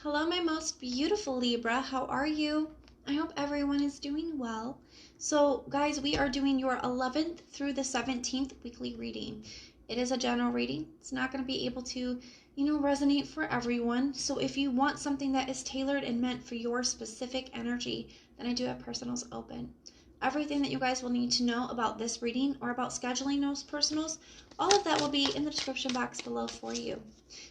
Hello, my most beautiful Libra. How are you? I hope everyone is doing well. So, guys, we are doing your 11th through the 17th weekly reading. It is a general reading. It's not going to be able to, resonate for everyone. So, if you want something that is tailored and meant for your specific energy, then I do have personals open. Everything that you guys will need to know about this reading or about scheduling those personals, all of that will be in the description box below for you.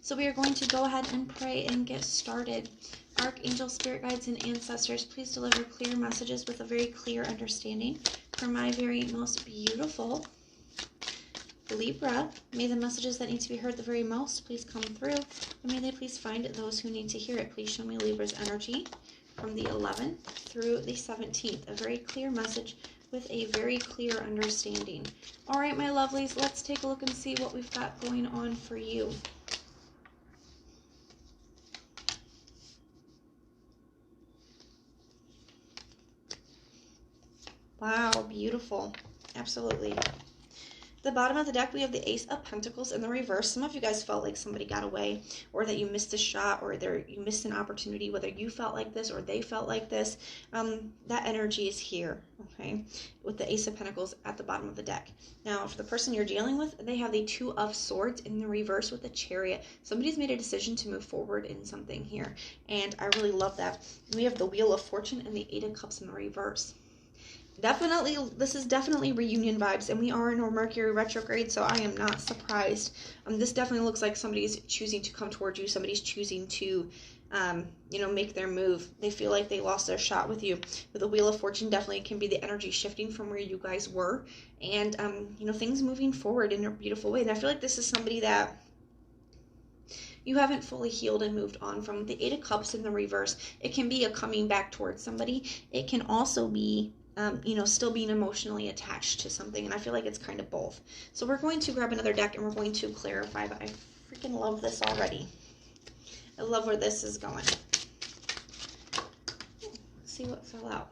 So we are going to go ahead and pray and get started. Archangel, spirit guides, and ancestors, please deliver clear messages with a very clear understanding for my very most beautiful Libra. May the messages that need to be heard the very most please come through, and may they please find those who need to hear it. Please show me Libra's energy from the 11th through the 17th. A very clear message with a very clear understanding. All right, my lovelies, let's take a look and see what we've got going on for you. Wow, beautiful. Absolutely. At the bottom of the deck, we have the Ace of Pentacles in the reverse. Some of you guys felt like somebody got away, or that you missed a shot, or you missed an opportunity, whether you felt like this or they felt like this. That energy is here, okay, with the Ace of Pentacles at the bottom of the deck. Now, for the person you're dealing with, they have the Two of Swords in the reverse with the Chariot. Somebody's made a decision to move forward in something here, and I really love that. We have the Wheel of Fortune and the Eight of Cups in the reverse. This is definitely reunion vibes, and we are in our Mercury retrograde, so I am not surprised. This definitely looks like somebody's choosing to come towards you. Somebody's choosing to, make their move. They feel like they lost their shot with you. But the Wheel of Fortune definitely can be the energy shifting from where you guys were, and, things moving forward in a beautiful way. And I feel like this is somebody that you haven't fully healed and moved on from. The Eight of Cups in the reverse, it can be a coming back towards somebody. It can also be still being emotionally attached to something, and I feel like it's kind of both. So we're going to grab another deck and we're going to clarify, but I freaking love this already. I love where this is going. Let's see what fell out.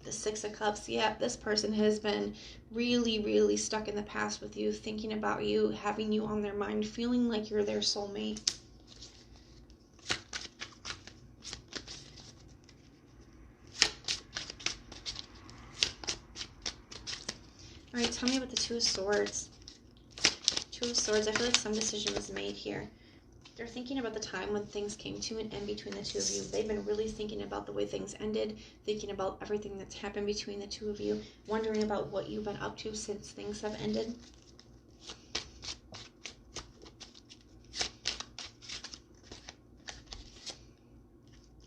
The Six of Cups. Yeah, this person has been really, really stuck in the past with you, thinking about you, having you on their mind, feeling like you're their soulmate. All right, tell me about the Two of Swords. Two of Swords, I feel like some decision was made here. They're thinking about the time when things came to an end between the two of you. They've been really thinking about the way things ended, thinking about everything that's happened between the two of you, wondering about what you've been up to since things have ended.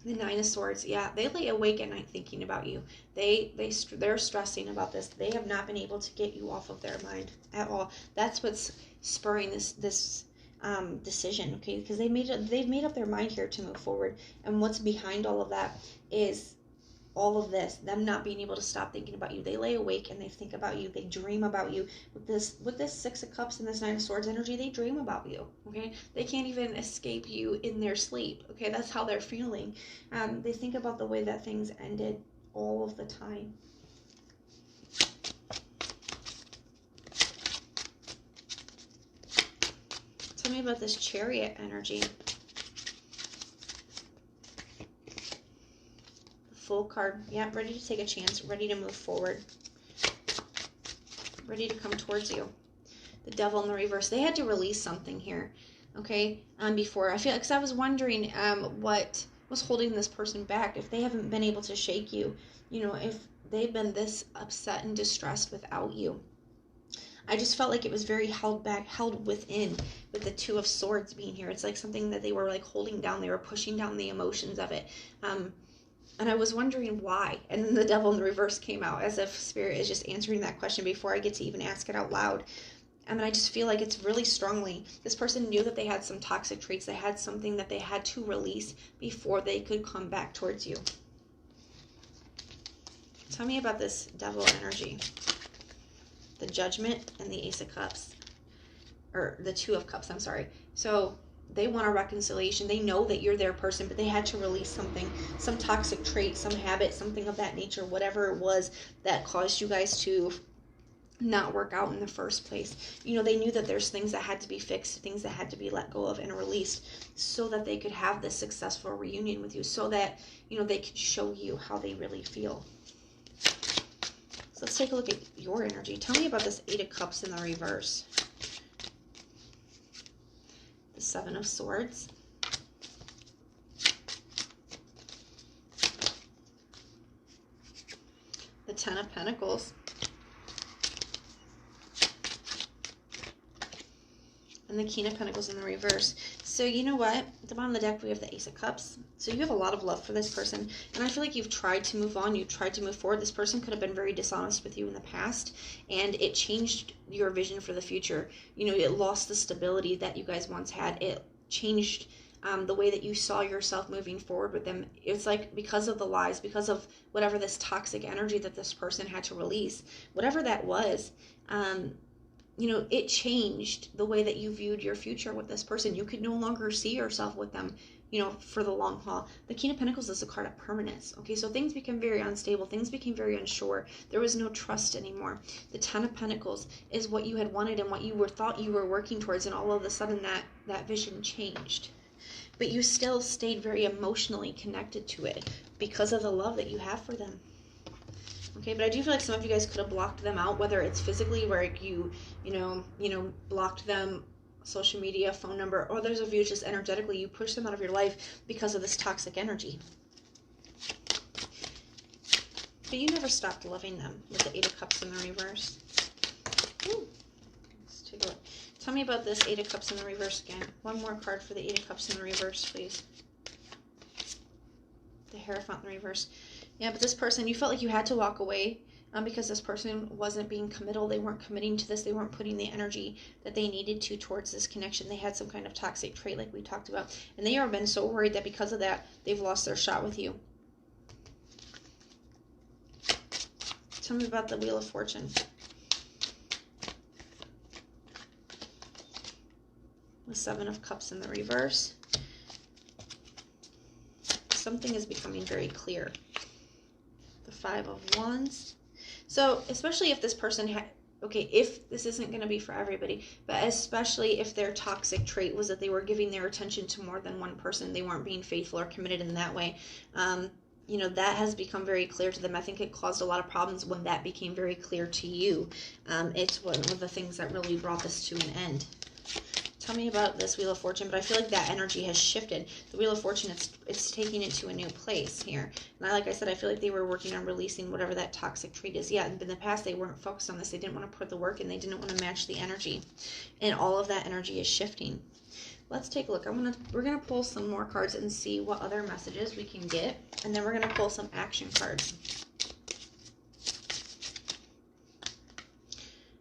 The Nine of Swords, yeah, they lay awake at night thinking about you. They're stressing about this. They have not been able to get you off of their mind at all. That's what's spurring this decision, okay? Because they've made up their mind here to move forward, and what's behind all of that is all of this, them not being able to stop thinking about you. They lay awake and they think about you. They dream about you. With this Six of Cups and this Nine of Swords energy, they dream about you, okay? They can't even escape you in their sleep, okay? That's how they're feeling. They think about the way that things ended all of the time. Tell me about this Chariot energy. Full card. Yeah, ready to take a chance, ready to move forward, ready to come towards you. The Devil in the reverse. They had to release something here, okay? Before, I feel, because I was wondering what was holding this person back. If they haven't been able to shake you, if they've been this upset and distressed without you. I just felt like it was very held back, held within, with the Two of Swords being here. It's like something that they were like holding down. They were pushing down the emotions of it. And I was wondering why. And then the Devil in the reverse came out, as if Spirit is just answering that question before I get to even ask it out loud. And I just feel like it's really strongly, this person knew that they had some toxic traits. They had something that they had to release before they could come back towards you. Tell me about this Devil energy. The Judgment and the Ace of Cups. Or the Two of Cups, I'm sorry. So they want a reconciliation. They know that you're their person, but they had to release something, some toxic trait, some habit, something of that nature, whatever it was that caused you guys to not work out in the first place. You know, they knew that there's things that had to be fixed, things that had to be let go of and released, so that they could have this successful reunion with you, so that, you know, they could show you how they really feel. So let's take a look at your energy. Tell me about this 8 of Cups in the reverse. The 7 of Swords. The 10 of Pentacles. And the King of Pentacles in the reverse. So you know what? At the bottom of the deck, we have the Ace of Cups. So you have a lot of love for this person. And I feel like you've tried to move on. You've tried to move forward. This person could have been very dishonest with you in the past. And it changed your vision for the future. You know, it lost the stability that you guys once had. It changed the way that you saw yourself moving forward with them. It's like because of the lies, because of whatever this toxic energy that this person had to release, whatever that was, you know, it changed the way that you viewed your future with this person. You could no longer see yourself with them, you know, for the long haul. The King of Pentacles is a card of permanence. Okay, so things became very unstable. Things became very unsure. There was no trust anymore. The 10 of Pentacles is what you had wanted and what you thought you were working towards, and all of a sudden that vision changed. But you still stayed very emotionally connected to it because of the love that you have for them. Okay, but I do feel like some of you guys could have blocked them out, whether it's physically, where you blocked them, social media, phone number, or others of you just energetically, you push them out of your life because of this toxic energy. But you never stopped loving them with the 8 of Cups in the reverse. Ooh. Let's take a look. Tell me about this 8 of Cups in the reverse again. One more card for the 8 of Cups in the reverse, please. The Hierophant in the reverse. Yeah, but this person, you felt like you had to walk away because this person wasn't being committal. They weren't committing to this. They weren't putting the energy that they needed to towards this connection. They had some kind of toxic trait like we talked about. And they have been so worried that because of that, they've lost their shot with you. Tell me about the Wheel of Fortune. The 7 of Cups in the reverse. Something is becoming very clear. The 5 of Wands. So especially if this person okay, if this isn't going to be for everybody, but especially if their toxic trait was that they were giving their attention to more than one person, they weren't being faithful or committed in that way, you know, that has become very clear to them. I think it caused a lot of problems when that became very clear to you. It's one of the things that really brought this to an end. Tell me about this Wheel of Fortune, but I feel like that energy has shifted. The Wheel of Fortune, it's taking it to a new place here. And like I said, I feel like they were working on releasing whatever that toxic trait is. Yeah, in the past, they weren't focused on this. They didn't want to put the work in. They didn't want to match the energy. And all of that energy is shifting. Let's take a look. We're gonna pull some more cards and see what other messages we can get. And then we're going to pull some action cards.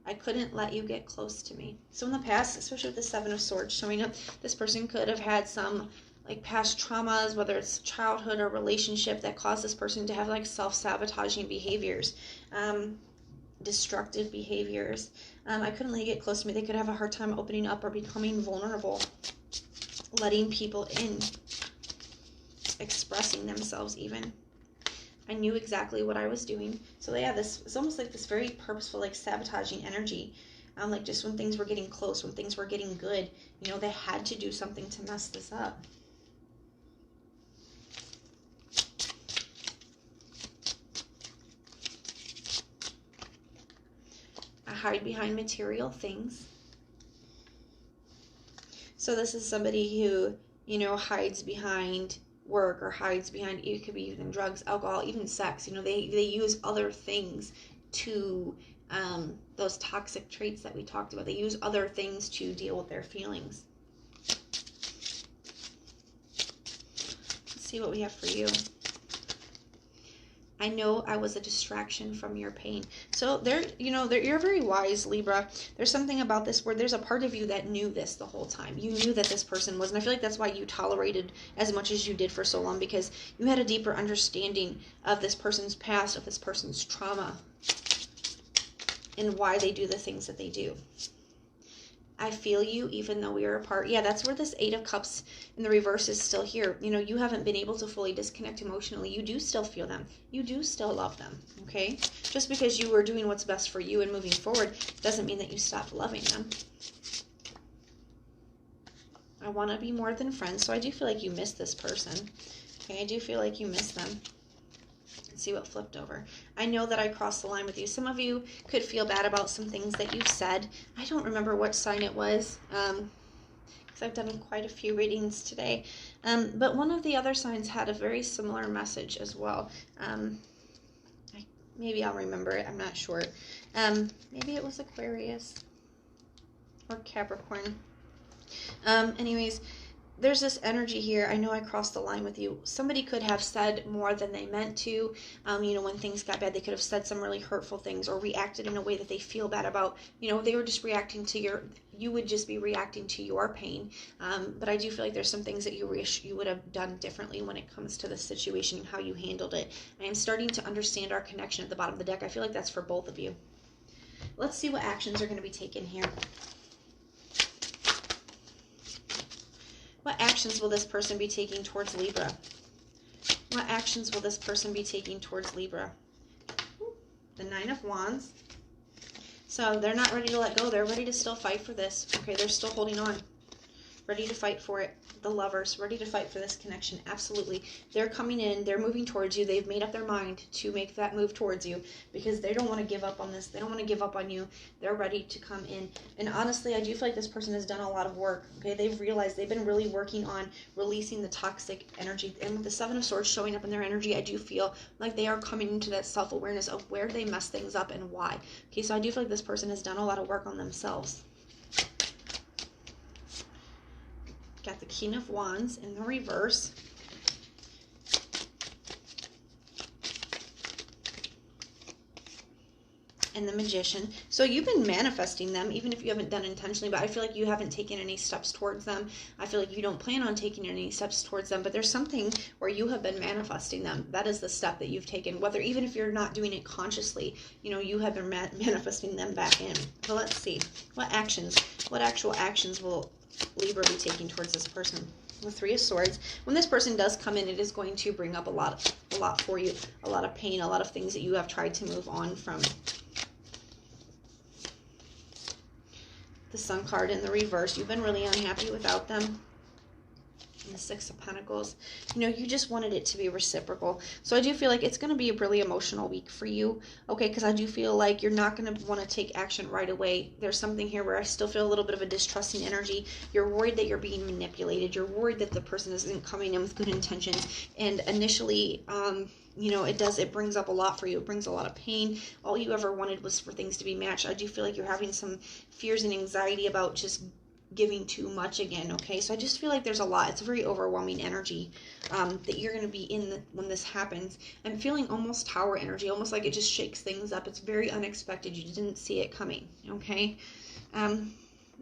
I couldn't let you get close to me. So in the past, especially with the 7 of Swords showing up, this person could have had some like past traumas, whether it's childhood or relationship, that caused this person to have like self-sabotaging behaviors, destructive behaviors. I couldn't let you get close to me. They could have a hard time opening up or becoming vulnerable, letting people in, expressing themselves even. I knew exactly what I was doing. So yeah, this is almost like this very purposeful, like sabotaging energy. Like just when things were getting close, when things were getting good, you know, they had to do something to mess this up. I hide behind material things. So this is somebody who, you know, hides behind work or hides behind, it could be even drugs, alcohol, even sex. You know, they use other things to those toxic traits that we talked about. They use other things to deal with their feelings. Let's see what we have for you. I know I was a distraction from your pain. So you're very wise, Libra. There's something about this where there's a part of you that knew this the whole time. You knew that this person was, and I feel like that's why you tolerated as much as you did for so long, because you had a deeper understanding of this person's past, of this person's trauma, and why they do the things that they do. I feel you even though we are apart. Yeah, that's where this 8 of Cups in the reverse is still here. You know, you haven't been able to fully disconnect emotionally. You do still feel them. You do still love them, okay? Just because you were doing what's best for you and moving forward doesn't mean that you stopped loving them. I want to be more than friends. So I do feel like you miss this person. Okay, I do feel like you miss them. Let's see what flipped over. I know that I crossed the line with you. Some of you could feel bad about some things that you've said. I don't remember what sign it was, because I've done quite a few readings today. But one of the other signs had a very similar message as well. Maybe I'll remember it. I'm not sure. Maybe it was Aquarius or Capricorn. Anyways, there's this energy here. I know I crossed the line with you. Somebody could have said more than they meant to. You know, when things got bad, they could have said some really hurtful things or reacted in a way that they feel bad about. You know, they were just reacting to you would just be reacting to your pain. But I do feel like there's some things that you wish you would have done differently when it comes to this situation and how you handled it. I am starting to understand our connection at the bottom of the deck. I feel like that's for both of you. Let's see what actions are going to be taken here. What actions will this person be taking towards Libra? What actions will this person be taking towards Libra? The 9 of Wands. So they're not ready to let go. They're ready to still fight for this. Okay, they're still holding on. Ready to fight for it. The Lovers, ready to fight for this connection. Absolutely. They're coming in. They're moving towards you. They've made up their mind to make that move towards you because they don't want to give up on this. They don't want to give up on you. They're ready to come in. And honestly, I do feel like this person has done a lot of work. Okay, they've realized they've been really working on releasing the toxic energy. And with the 7 of Swords showing up in their energy, I do feel like they are coming into that self-awareness of where they mess things up and why. Okay, so I do feel like this person has done a lot of work on themselves. Got the King of Wands in the reverse. And the Magician. So you've been manifesting them, even if you haven't done intentionally, but I feel like you haven't taken any steps towards them. I feel like you don't plan on taking any steps towards them, but there's something where you have been manifesting them. That is the step that you've taken, whether even if you're not doing it consciously, you know, you have been manifesting them back in. So let's see. What actual actions will Libra be taking towards this person? The 3 of Swords. When this person does come in, it is going to bring up a lot for you, a lot of pain, a lot of things that you have tried to move on from. The Sun card in the reverse. You've been really unhappy without them. And the 6 of Pentacles. You know, you just wanted it to be reciprocal. So I do feel like it's going to be a really emotional week for you. Okay, because I do feel like you're not going to want to take action right away. There's something here where I still feel a little bit of a distrusting energy. You're worried that you're being manipulated. You're worried that the person isn't coming in with good intentions. And initially, you know, it brings up a lot for you. It brings a lot of pain. All you ever wanted was for things to be matched. I do feel like you're having some fears and anxiety about just giving too much again. Okay, so I just feel like there's a lot. It's a very overwhelming energy that you're going to be in when this happens. I'm feeling almost Tower energy, almost like it just shakes things up. It's very unexpected. You didn't see it coming. Okay,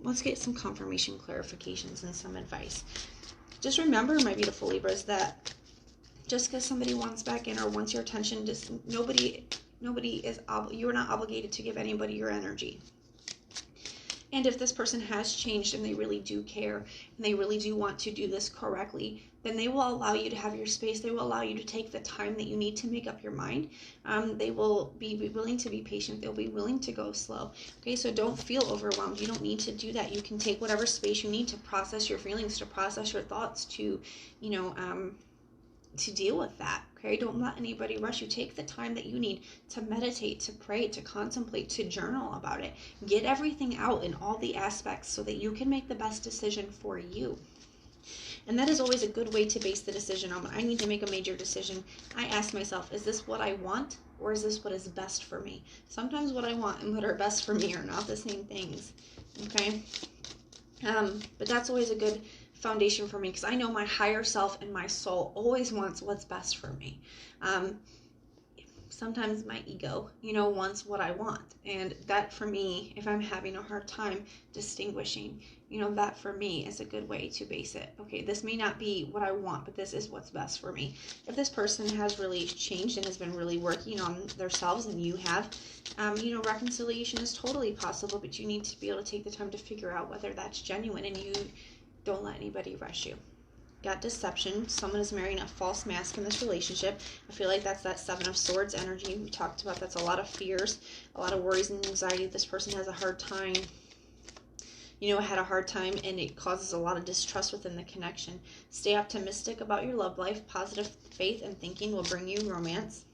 let's get some confirmation, clarifications, and some advice. Just remember, my beautiful Libras, that just because somebody wants back in or wants your attention, just nobody is you're not obligated to give anybody your energy. And if this person has changed and they really do care and they really do want to do this correctly, then they will allow you to have your space. They will allow you to take the time that you need to make up your mind. They will be willing to be patient. They'll be willing to go slow. Okay, so don't feel overwhelmed. You don't need to do that. You can take whatever space you need to process your feelings, to process your thoughts, to, you know, to deal with that. Okay, don't let anybody rush you. Take the time that you need to meditate, to pray, to contemplate, to journal about it. Get everything out in all the aspects so that you can make the best decision for you. And that is always a good way to base the decision on. When I need to make a major decision, I ask myself, is this what I want or is this what is best for me? Sometimes what I want and what are best for me are not the same things. Okay, but that's always a good foundation for me, because I know my higher self and my soul always wants what's best for me. Sometimes my ego, you know, wants what I want, and that for me, if I'm having a hard time distinguishing, You know, that for me is a good way to base it. Okay, this may not be what I want, but this is what's best for me. If this person has really changed and has been really working on themselves, and you have, you know, reconciliation is totally possible, but you need to be able to take the time to figure out whether that's genuine, and you don't let anybody rush you. Got deception. Someone is marrying a false mask in this relationship. I feel like that's that Seven of Swords energy we talked about. That's a lot of fears, a lot of worries and anxiety. This person has a hard time, you know, had a hard time, and it causes a lot of distrust within the connection. Stay optimistic about your love life. Positive faith and thinking will bring you romance.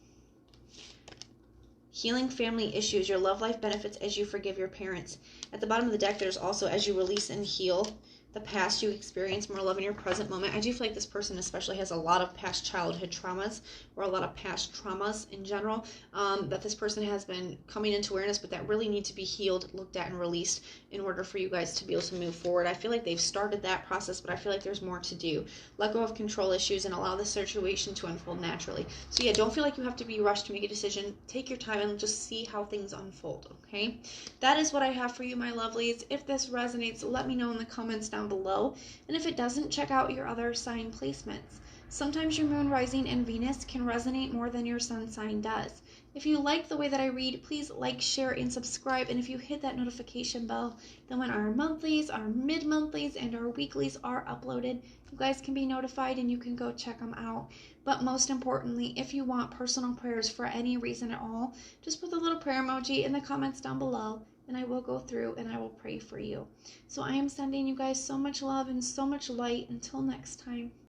Healing family issues. Your love life benefits as you forgive your parents. At the bottom of the deck, there's also as you release and heal the past, you experience more love in your present moment. I do feel like this person especially has a lot of past childhood traumas, or a lot of past traumas in general, that this person has been coming into awareness, but that really need to be healed, looked at, and released in order for you guys to be able to move forward. I feel like they've started that process, but I feel like there's more to do. Let go of control issues and allow the situation to unfold naturally. So yeah, don't feel like you have to be rushed to make a decision. Take your time and just see how things unfold, okay? That is what I have for you, my lovelies. If this resonates, let me know in the comments down below. And if it doesn't, check out your other sign placements. Sometimes your moon, rising, and Venus can resonate more than your sun sign does. If you like the way that I read, please like, share, and subscribe. And if you hit that notification bell, then when our monthlies, our mid-monthlies, and our weeklies are uploaded, you guys can be notified and you can go check them out. But most importantly, if you want personal prayers for any reason at all, just put the little prayer emoji in the comments down below, and I will go through and I will pray for you. So I am sending you guys so much love and so much light. Until next time.